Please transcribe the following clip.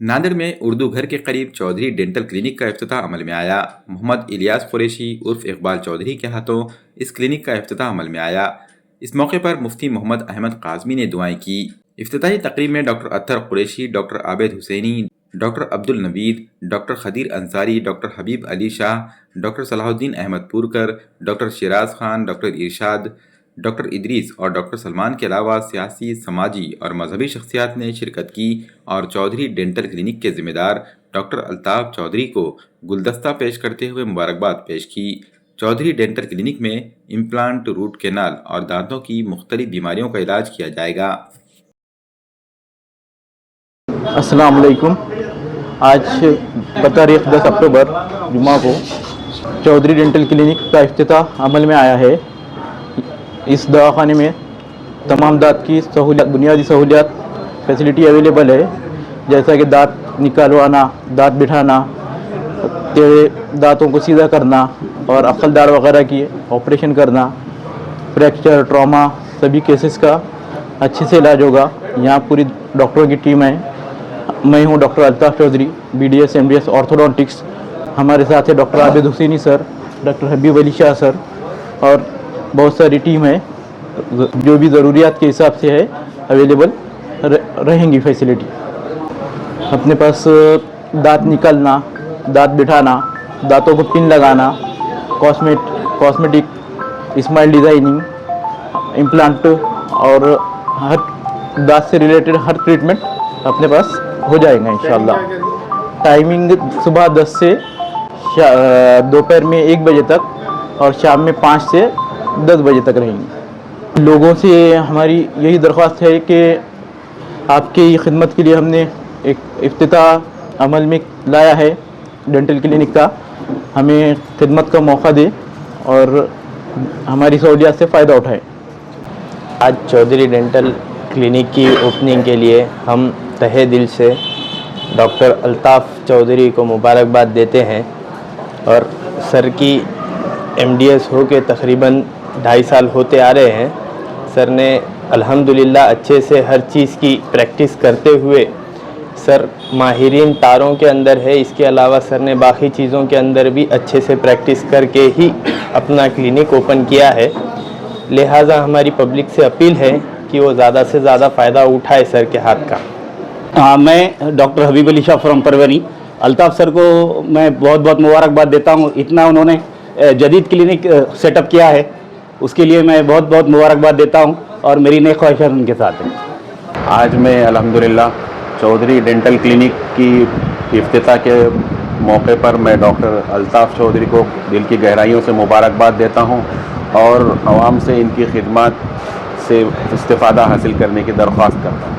نادر میں اردو گھر کے قریب چودھری ڈینٹل کلینک کا افتتاح عمل میں آیا۔ محمد الیاس قریشی عرف اقبال چودھری کے ہاتھوں اس کلینک کا افتتاح عمل میں آیا۔ اس موقع پر مفتی محمد احمد قاسمی نے دعائیں کی۔ افتتاحی تقریب میں ڈاکٹر اطہر قریشی، ڈاکٹر عابد حسینی، ڈاکٹر عبدالنوید، ڈاکٹر خدیر انصاری، ڈاکٹر حبیب علی شاہ، ڈاکٹر صلاح الدین احمد پورکر، ڈاکٹر شیراز خان، ڈاکٹر ارشاد، ڈاکٹر ادریس اور ڈاکٹر سلمان کے علاوہ سیاسی، سماجی اور مذہبی شخصیات نے شرکت کی اور چودھری ڈینٹل کلینک کے ذمہ دار ڈاکٹر الطاف چودھری کو گلدستہ پیش کرتے ہوئے مبارکباد پیش کی۔ چودھری ڈینٹل کلینک میں امپلانٹ، روٹ کینال اور دانتوں کی مختلف بیماریوں کا علاج کیا جائے گا۔ السلام علیکم۔ آج بتاریخ 10 اکتوبر جمعہ کو چودھری ڈینٹل کلینک کا افتتاح عمل میں آیا ہے۔ اس دواخانے میں تمام دانت کی سہولیات، بنیادی سہولیات، فیسلٹی اویلیبل ہے، جیسا کہ دانت نکالوانا، دانت بٹھانا، دانتوں کو سیدھا کرنا اور عقل دار وغیرہ کی آپریشن کرنا، فریکچر، ٹراما، سبھی کیسز کا اچھے سے علاج ہوگا۔ یہاں پوری ڈاکٹروں کی ٹیم ہے۔ میں ہوں doctor Altaf Chaudhry, BDS MDS orthodontics. ہمارے ساتھ ہے ڈاکٹر عابد حسینی سر، ڈاکٹر حبیب علی شاہ سر اور بہت ساری ٹیم ہے۔ جو بھی ضروریات کے حساب سے ہے اویلیبل رہیں گی فیسلٹی۔ اپنے پاس دانت نکالنا، دانت بٹھانا، دانتوں کو پن لگانا، کاسمیٹک، اسمائل ڈیزائننگ، امپلانٹ اور ہر دانت سے ریلیٹڈ ہر ٹریٹمنٹ اپنے پاس ہو جائے گا انشاءاللہ۔ ٹائمنگ صبح 10 سے دوپہر میں 1 بجے تک اور شام میں 5 سے 10 بجے تک رہیں گی۔ لوگوں سے ہماری یہی درخواست ہے کہ آپ کی خدمت کے لیے ہم نے ایک افتتاح عمل میں لایا ہے ڈینٹل کلینک کا، ہمیں خدمت کا موقع دے اور ہماری سہولیات سے فائدہ اٹھائے۔ آج چودھری ڈینٹل کلینک کی اوپننگ کے لیے ہم تہہ دل سے ڈاکٹر الطاف چودھری کو مبارکباد دیتے ہیں، اور سر کی MDS ہو کے تقریباً 2.5 سال ہوتے آ رہے ہیں۔ سر نے الحمدللہ اچھے سے ہر چیز کی پریکٹس کرتے ہوئے، سر ماہرین تاروں کے اندر ہے، اس کے علاوہ سر نے باقی چیزوں کے اندر بھی اچھے سے پریکٹس کر کے ہی اپنا کلینک اوپن کیا ہے۔ لہٰذا ہماری پبلک سے اپیل ہے کہ وہ زیادہ سے زیادہ فائدہ اٹھائے سر کے ہاتھ کا۔ میں doctor Habib Ali Shah from پروری، الطاف سر کو میں بہت بہت مبارکباد دیتا ہوں۔ اتنا انہوں نے جدید کلینک سیٹ اپ کیا ہے، اس کے لیے میں بہت بہت مبارکباد دیتا ہوں اور میری نیک خواہشات ان کے ساتھ ہیں۔ آج میں الحمدللہ چودھری ڈینٹل کلینک کی افتتاح کے موقع پر میں ڈاکٹر الطاف چودھری کو دل کی گہرائیوں سے مبارکباد دیتا ہوں اور عوام سے ان کی خدمات سے استفادہ حاصل کرنے کی درخواست کرتا ہوں۔